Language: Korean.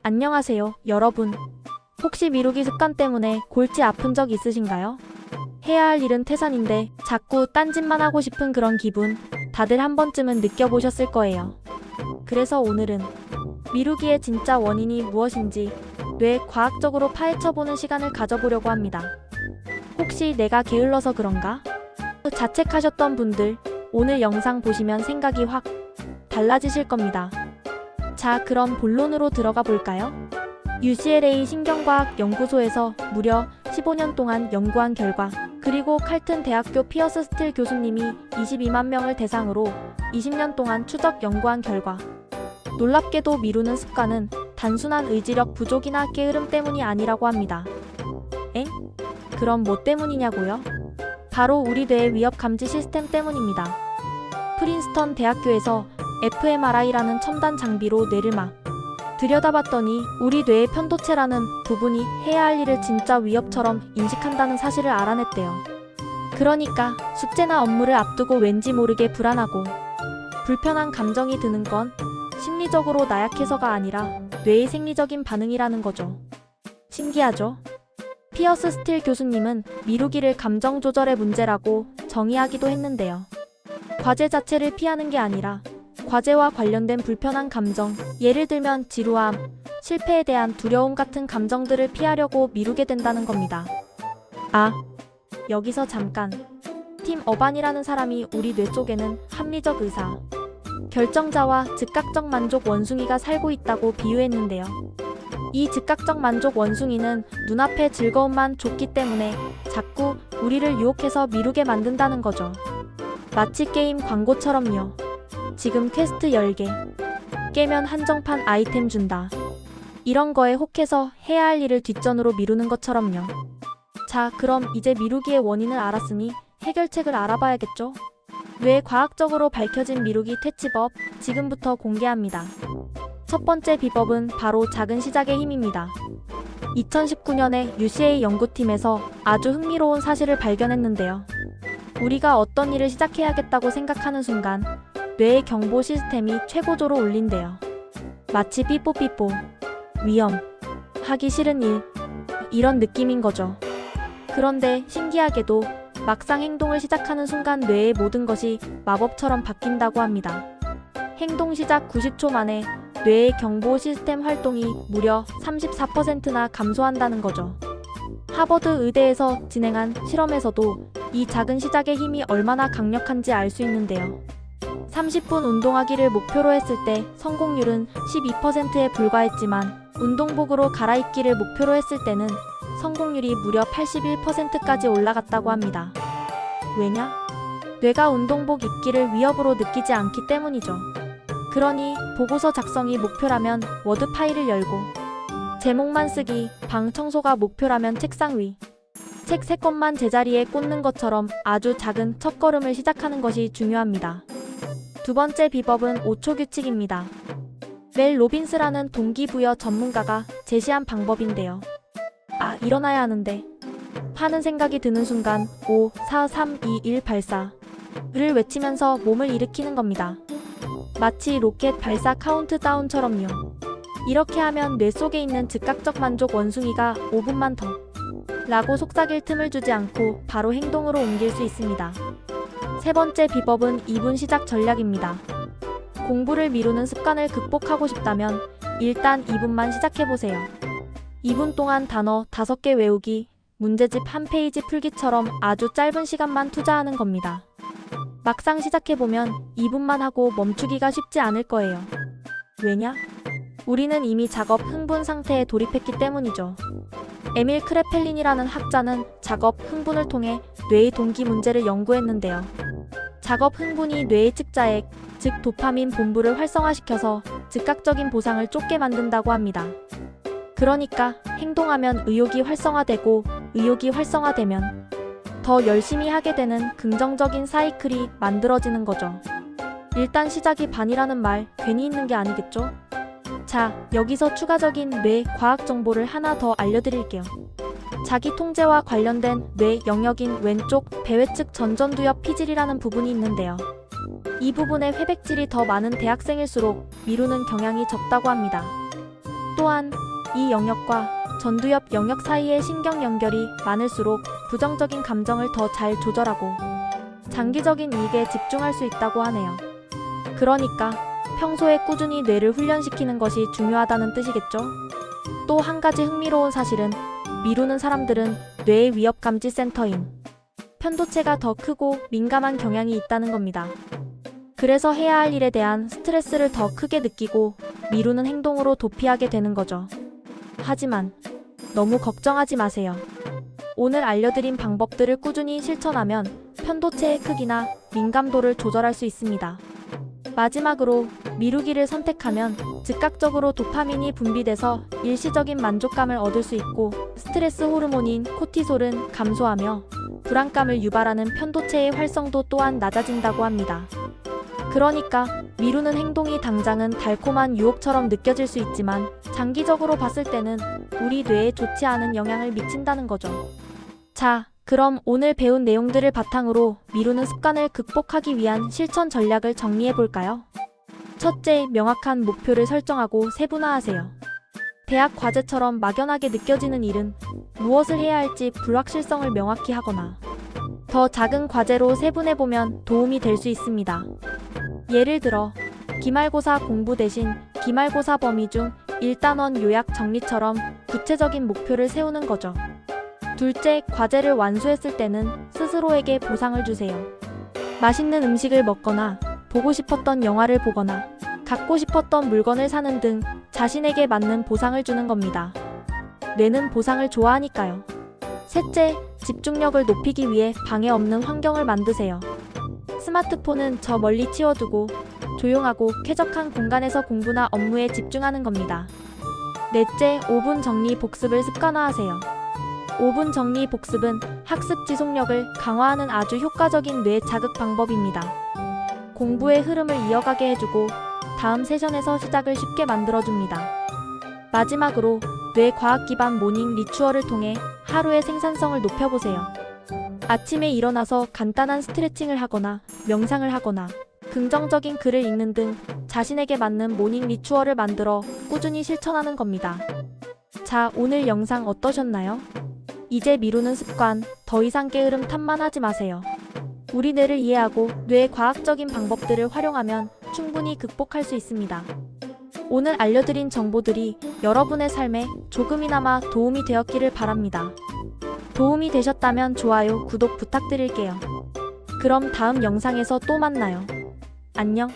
안녕하세요, 여러분. 혹시 미루기 습관 때문에 골치 아픈 적 있으신가요? 해야 할 일은 태산인데 자꾸 딴짓만 하고 싶은 그런 기분, 다들 한 번쯤은 느껴보셨을 거예요. 그래서 오늘은 미루기의 진짜 원인이 무엇인지 뇌 과학적으로 파헤쳐보는 시간을 가져보려고 합니다. 혹시 내가 게을러서 그런가? 자책하셨던 분들, 오늘 영상 보시면 생각이 확 달라지실 겁니다. 자, 그럼 본론으로 들어가 볼까요? UCLA 신경과학 연구소에서 무려 15년 동안 연구한 결과, 그리고 칼튼 대학교 피어스 스틸 교수님이 22만 명을 대상으로 20년 동안 추적 연구한 결과, 놀랍게도 미루는 습관은 단순한 의지력 부족이나 게으름 때문이 아니라고 합니다. 엥? 그럼 뭐 때문이냐고요? 바로 우리 뇌의 위협 감지 시스템 때문입니다. 프린스턴 대학교에서 fMRI라는 첨단 장비로 뇌를 막 들여다봤더니 우리 뇌의 편도체라는 부분이 해야 할 일을 진짜 위협처럼 인식한다는 사실을 알아냈대요. 그러니까 숙제나 업무를 앞두고 왠지 모르게 불안하고 불편한 감정이 드는 건 심리적으로 나약해서가 아니라 뇌의 생리적인 반응이라는 거죠. 신기하죠? 피어스 스틸 교수님은 미루기를 감정 조절의 문제라고 정의하기도 했는데요. 과제 자체를 피하는 게 아니라 과제와 관련된 불편한 감정, 예를 들면 지루함, 실패에 대한 두려움 같은 감정들을 피하려고 미루게 된다는 겁니다. 아, 여기서 잠깐. 팀 어반이라는 사람이 우리 뇌 속에는 합리적 의사, 결정자와 즉각적 만족 원숭이가 살고 있다고 비유했는데요. 이 즉각적 만족 원숭이는 눈앞의 즐거움만 줬기 때문에 자꾸 우리를 유혹해서 미루게 만든다는 거죠. 마치 게임 광고처럼요. 지금 퀘스트 10개. 깨면 한정판 아이템 준다. 이런 거에 혹해서 해야 할 일을 뒷전으로 미루는 것처럼요. 자, 그럼 이제 미루기의 원인을 알았으니 해결책을 알아봐야겠죠? 뇌 과학적으로 밝혀진 미루기 퇴치법, 지금부터 공개합니다. 첫 번째 비법은 바로 작은 시작의 힘입니다. 2019년에 UCLA 연구팀에서 아주 흥미로운 사실을 발견했는데요. 우리가 어떤 일을 시작해야겠다고 생각하는 순간 뇌의 경보 시스템이 최고조로 울린대요. 마치 삐뽀삐뽀, 위험, 하기 싫은 일, 이런 느낌인 거죠. 그런데 신기하게도 막상 행동을 시작하는 순간 뇌의 모든 것이 마법처럼 바뀐다고 합니다. 행동 시작 90초 만에 뇌의 경보 시스템 활동이 무려 34%나 감소한다는 거죠. 하버드 의대에서 진행한 실험에서도 이 작은 시작의 힘이 얼마나 강력한지 알 수 있는데요. 30분 운동하기를 목표로 했을 때 성공률은 12%에 불과했지만 운동복으로 갈아입기를 목표로 했을 때는 성공률이 무려 81%까지 올라갔다고 합니다. 왜냐? 뇌가 운동복 입기를 위협으로 느끼지 않기 때문이죠. 그러니 보고서 작성이 목표라면 워드 파일을 열고, 제목만 쓰기, 방 청소가 목표라면 책상 위, 책 3권만 제자리에 꽂는 것처럼 아주 작은 첫걸음을 시작하는 것이 중요합니다. 두 번째 비법은 5초 규칙입니다. 멜 로빈스라는 동기부여 전문가가 제시한 방법인데요. 아, 일어나야 하는데 하는 생각이 드는 순간 5, 4, 3, 2, 1 발사를 외치면서 몸을 일으키는 겁니다. 마치 로켓 발사 카운트다운처럼요. 이렇게 하면 뇌 속에 있는 즉각적 만족 원숭이가 5분만 더 라고 속삭일 틈을 주지 않고 바로 행동으로 옮길 수 있습니다. 세 번째 비법은 2분 시작 전략입니다. 공부를 미루는 습관을 극복하고 싶다면 일단 2분만 시작해보세요. 2분 동안 단어 5개 외우기, 문제집 1페이지 풀기처럼 아주 짧은 시간만 투자하는 겁니다. 막상 시작해보면 2분만 하고 멈추기가 쉽지 않을 거예요. 왜냐? 우리는 이미 작업 흥분 상태에 돌입했기 때문이죠. 에밀 크레펠린이라는 학자는 작업 흥분을 통해 뇌의 동기 문제를 연구했는데요. 작업 흥분이 뇌의 측자액, 즉 도파민 본부를 활성화시켜서 즉각적인 보상을 쫓게 만든다고 합니다. 그러니까 행동하면 의욕이 활성화되고 의욕이 활성화되면 더 열심히 하게 되는 긍정적인 사이클이 만들어지는 거죠. 일단 시작이 반이라는 말 괜히 있는 게 아니겠죠? 자, 여기서 추가적인 뇌 과학 정보를 하나 더 알려드릴게요. 자기 통제와 관련된 뇌 영역인 왼쪽 배회측 전전두엽 피질이라는 부분이 있는데요. 이 부분의 회백질이 더 많은 대학생일수록 미루는 경향이 적다고 합니다. 또한 이 영역과 전두엽 영역 사이의 신경 연결이 많을수록 부정적인 감정을 더 잘 조절하고 장기적인 이익에 집중할 수 있다고 하네요. 그러니까 평소에 꾸준히 뇌를 훈련시키는 것이 중요하다는 뜻이겠죠? 또 한 가지 흥미로운 사실은 미루는 사람들은 뇌의 위협 감지 센터인 편도체가 더 크고 민감한 경향이 있다는 겁니다. 그래서 해야 할 일에 대한 스트레스를 더 크게 느끼고 미루는 행동으로 도피하게 되는 거죠. 하지만 너무 걱정하지 마세요. 오늘 알려드린 방법들을 꾸준히 실천하면 편도체의 크기나 민감도를 조절할 수 있습니다. 마지막으로 미루기를 선택하면 즉각적으로 도파민이 분비돼서 일시적인 만족감을 얻을 수 있고 스트레스 호르몬인 코티솔은 감소하며 불안감을 유발하는 편도체의 활성도 또한 낮아진다고 합니다. 그러니까 미루는 행동이 당장은 달콤한 유혹처럼 느껴질 수 있지만 장기적으로 봤을 때는 우리 뇌에 좋지 않은 영향을 미친다는 거죠. 자, 그럼 오늘 배운 내용들을 바탕으로 미루는 습관을 극복하기 위한 실천 전략을 정리해 볼까요? 첫째, 명확한 목표를 설정하고 세분화하세요. 대학 과제처럼 막연하게 느껴지는 일은 무엇을 해야 할지 불확실성을 명확히 하거나 더 작은 과제로 세분해보면 도움이 될 수 있습니다. 예를 들어 기말고사 공부 대신 기말고사 범위 중 1단원 요약 정리처럼 구체적인 목표를 세우는 거죠. 둘째, 과제를 완수했을 때는 스스로에게 보상을 주세요. 맛있는 음식을 먹거나 보고 싶었던 영화를 보거나 갖고 싶었던 물건을 사는 등 자신에게 맞는 보상을 주는 겁니다. 뇌는 보상을 좋아하니까요. 셋째, 집중력을 높이기 위해 방해 없는 환경을 만드세요. 스마트폰은 저 멀리 치워두고 조용하고 쾌적한 공간에서 공부나 업무에 집중하는 겁니다. 넷째, 5분 정리 복습을 습관화하세요. 5분 정리 복습은 학습 지속력을 강화하는 아주 효과적인 뇌 자극 방법입니다. 공부의 흐름을 이어가게 해주고 다음 세션에서 시작을 쉽게 만들어줍니다. 마지막으로 뇌 과학 기반 모닝 리추얼을 통해 하루의 생산성을 높여보세요. 아침에 일어나서 간단한 스트레칭을 하거나 명상을 하거나 긍정적인 글을 읽는 등 자신에게 맞는 모닝 리추얼을 만들어 꾸준히 실천하는 겁니다. 자, 오늘 영상 어떠셨나요? 이제 미루는 습관, 더 이상 게으름 탓만 하지 마세요. 우리 뇌를 이해하고 뇌의 과학적인 방법들을 활용하면 충분히 극복할 수 있습니다. 오늘 알려드린 정보들이 여러분의 삶에 조금이나마 도움이 되었기를 바랍니다. 도움이 되셨다면 좋아요, 구독 부탁드릴게요. 그럼 다음 영상에서 또 만나요. 안녕.